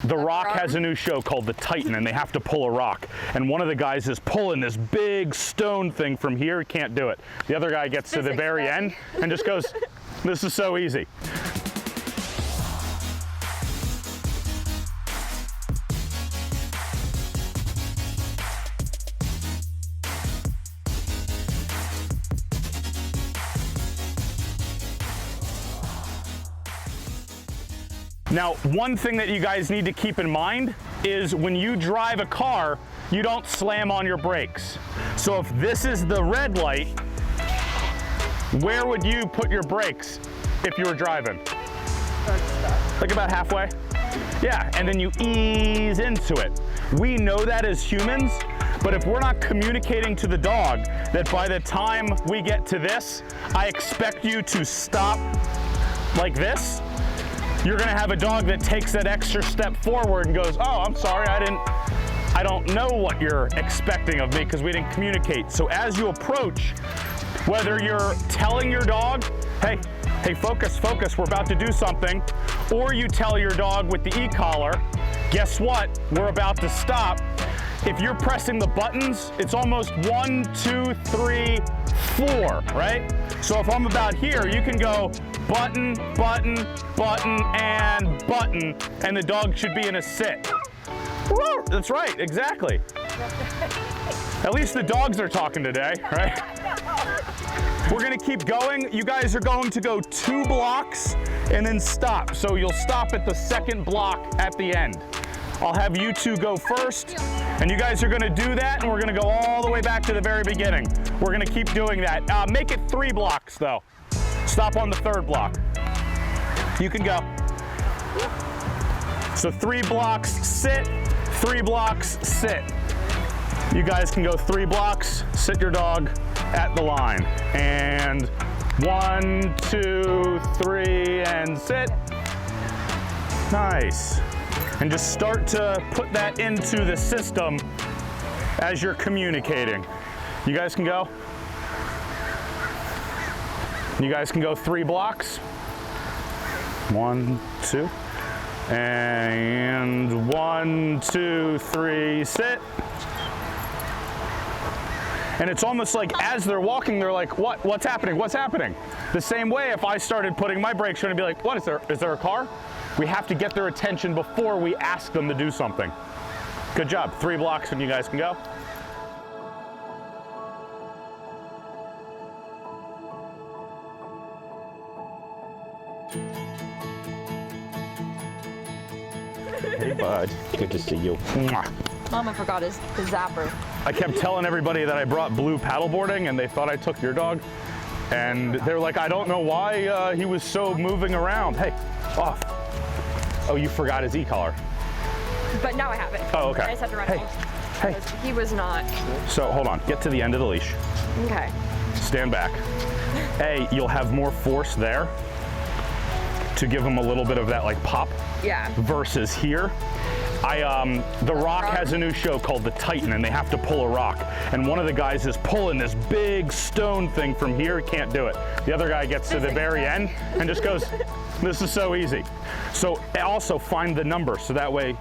The Rock has a new show called The Titan, and they have to pull a rock. And one of the guys is pulling this big stone thing from here. He can't do it. The other guy gets to the very end and just goes, this is so easy. Now, one thing that you guys need to keep in mind is when you drive a car, you don't slam on your brakes. So if this is the red light, where would you put your brakes if you were driving? Like about halfway? Yeah, and then you ease into it. We know that as humans, but if we're not communicating to the dog that by the time we get to this, I expect you to stop like this, you're gonna have a dog that takes that extra step forward and goes, oh, I'm sorry, I don't know what you're expecting of me because we didn't communicate. So as you approach, whether you're telling your dog, hey, focus, we're about to do something, or you tell your dog with the e-collar, guess what, we're about to stop. If you're pressing the buttons, it's almost 1, 2, 3, 4, right? So if I'm about here, you can go button, button, button, and button, and the dog should be in a sit. Woo! That's right, exactly. At least the dogs are talking today, right? We're gonna keep going. You guys are going to go 2 blocks and then stop. So you'll stop at the second block at the end. I'll have you 2 go first, and you guys are gonna do that, and we're gonna go all the way back to the very beginning. We're gonna keep doing that. Make it 3 blocks though. Stop on the 3rd block. You can go. So 3 blocks, sit, 3 blocks, sit. You guys can go 3 blocks, sit your dog at the line. And 1, 2, 3, and sit. Nice. And just start to put that into the system as you're communicating. You guys can go. You guys can go 3 blocks. 1, 2. And 1, 2, 3, sit. And it's almost like as they're walking, they're like, what's happening? What's happening? The same way if I started putting my brakes on and be like, what is there a car? We have to get their attention before we ask them to do something. Good job. 3 blocks and you guys can go. Hey, bud. Good to see you. Mama forgot his zapper. I kept telling everybody that I brought blue paddleboarding and they thought I took your dog. And they're like, I don't know why he was so moving around. Hey, off. Oh, you forgot his e-collar. But now I have it. Oh, okay. I just have to run home. Hey. He was not. So hold on, get to the end of the leash. Okay. Stand back. You'll have more force there to give him a little bit of that like pop. Yeah. Versus here. The Rock has a new show called The Titan, and they have to pull a rock. And one of the guys is pulling this big stone thing from here. He can't do it. The other guy gets to the very end and just goes, this is so easy. So also find the number, so that way.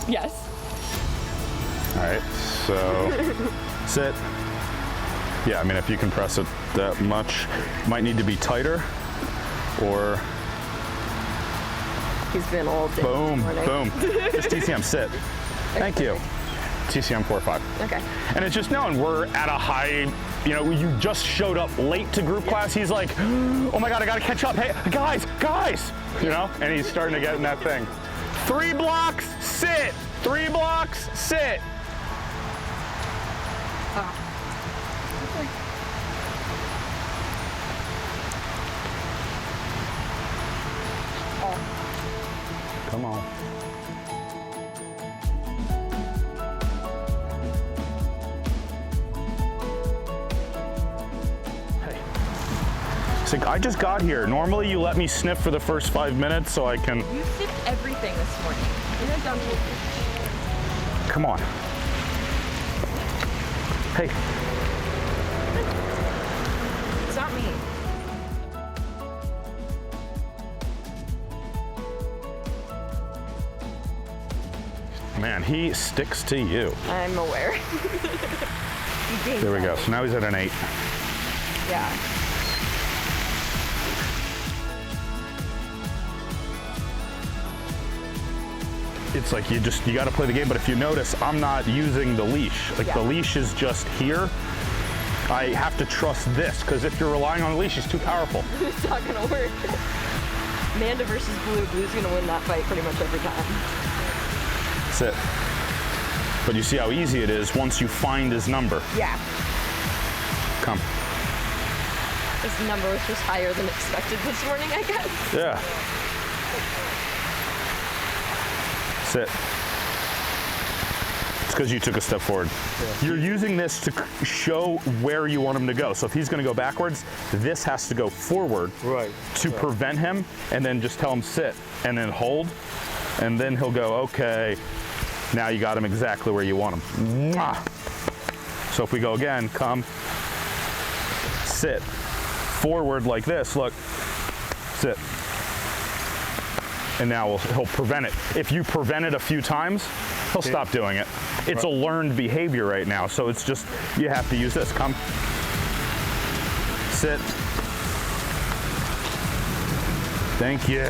Yes. All right, so sit. Yeah, I mean, if you can press it that much, might need to be tighter, or. He's been all day. Boom, boom. Just TCM, sit. Thank you. TCM 4-5. Okay. And it's just known we're at a high, you just showed up late to group class. He's like, oh my God, I gotta catch up. Hey, guys, and he's starting to get in that thing. 3 blocks, sit. 3 blocks, sit. Come on. Hey. It's like, I just got here. Normally you let me sniff for the first 5 minutes so I can... You sniffed everything this morning. You're not done with it. Come on. Hey. It's not me. man, he sticks to you. I'm aware. There we go. So now he's at an 8. Yeah. It's like you got to play the game, but if you notice, I'm not using the leash. Like the leash is just here. I have to trust this, because if you're relying on the leash, it's too powerful. It's not gonna work. Amanda versus Blue. Blue's gonna win that fight pretty much every time. Sit. But you see how easy it is once you find his number. Yeah. Come. His number was just higher than expected this morning, I guess. Yeah. Sit. It's because you took a step forward. Yeah. You're using this to show where you want him to go. So if he's going to go backwards, this has to go forward to prevent him, and then just tell him sit, and then hold, and then he'll go, okay, now you got him exactly where you want him. Mwah. So if we go again, come, sit, forward like this, look, sit. And now he'll prevent it. If you prevent it a few times, he'll stop doing it. It's a learned behavior right now, so it's just, you have to use this. Come, sit. Thank you.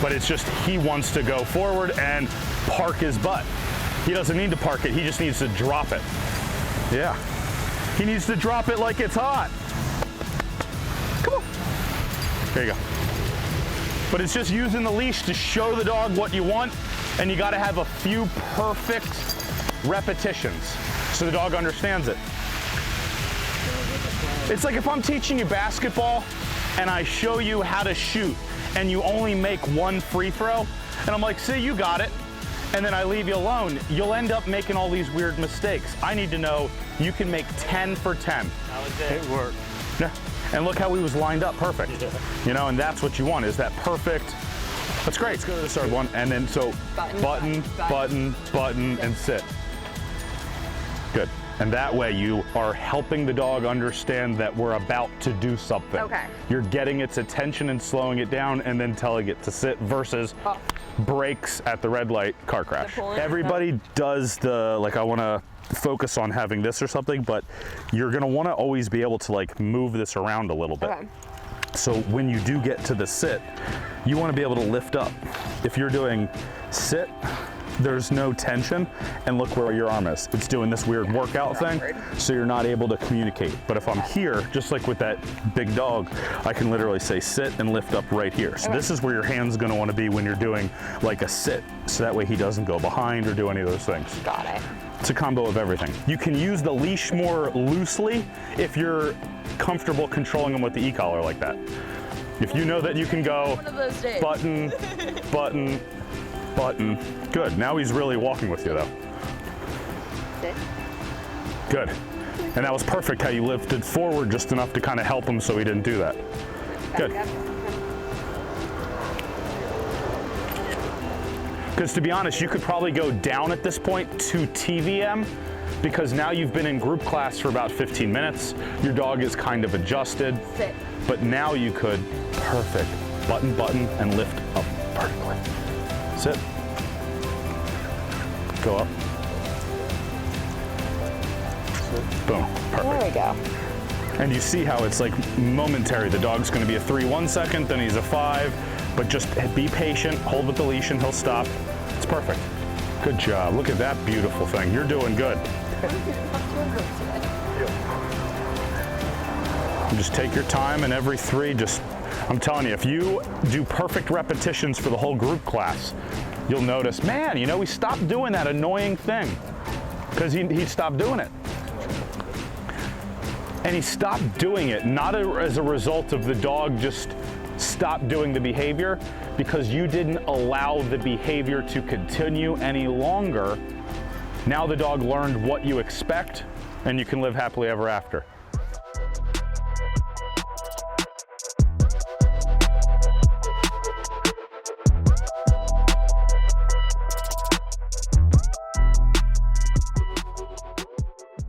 But it's just, he wants to go forward and park his butt. He doesn't need to park it, he just needs to drop it. Yeah. He needs to drop it like it's hot. Come on. There you go. But it's just using the leash to show the dog what you want, and you gotta have a few perfect repetitions so the dog understands it. It's like if I'm teaching you basketball and I show you how to shoot and you only make one free throw, and I'm like, see, you got it, and then I leave you alone, you'll end up making all these weird mistakes. I need to know you can make 10 for 10. It worked. Yeah. And look how he was lined up perfect. Yeah. You know, and that's what you want, is that perfect. That's great. Let's go to the third one. And then so button, and sit. Good. And that way you are helping the dog understand that we're about to do something. Okay. You're getting its attention and slowing it down and then telling it to sit versus brakes at the red light, car crash. Everybody does the, like, I want to focus on having this or something, but you're going to want to always be able to like move this around a little bit. Okay. So when you do get to the sit, you want to be able to lift up. If you're doing sit, there's no tension, and look where your arm is. It's doing this weird workout thing, so you're not able to communicate. But if I'm here, just like with that big dog, I can literally say sit and lift up right here. So this is where your hand's gonna wanna be when you're doing like a sit, so that way he doesn't go behind or do any of those things. Got it. It's a combo of everything. You can use the leash more loosely if you're comfortable controlling him with the e-collar like that. If you know that you can go button, button, button. Good, now he's really walking with you though. Good. And that was perfect how you lifted forward just enough to kind of help him so he didn't do that. Good. Because to be honest, you could probably go down at this point to TVM, because now you've been in group class for about 15 minutes. Your dog is kind of adjusted. Sit. But now you could, perfect, button, button, and lift up vertically. Sit. Go up. Boom, perfect. There we go. And you see how it's like momentary. The dog's gonna be a 3 1 second, then he's a 5, but just be patient, hold with the leash and he'll stop. It's perfect. Good job, look at that beautiful thing. You're doing good. Just take your time, and every 3, just, I'm telling you, if you do perfect repetitions for the whole group class, you'll notice, man, you know, he stopped doing that annoying thing, because he stopped doing it. And he stopped doing it, not as a result of the dog just stopped doing the behavior, because you didn't allow the behavior to continue any longer. Now the dog learned what you expect, and you can live happily ever after.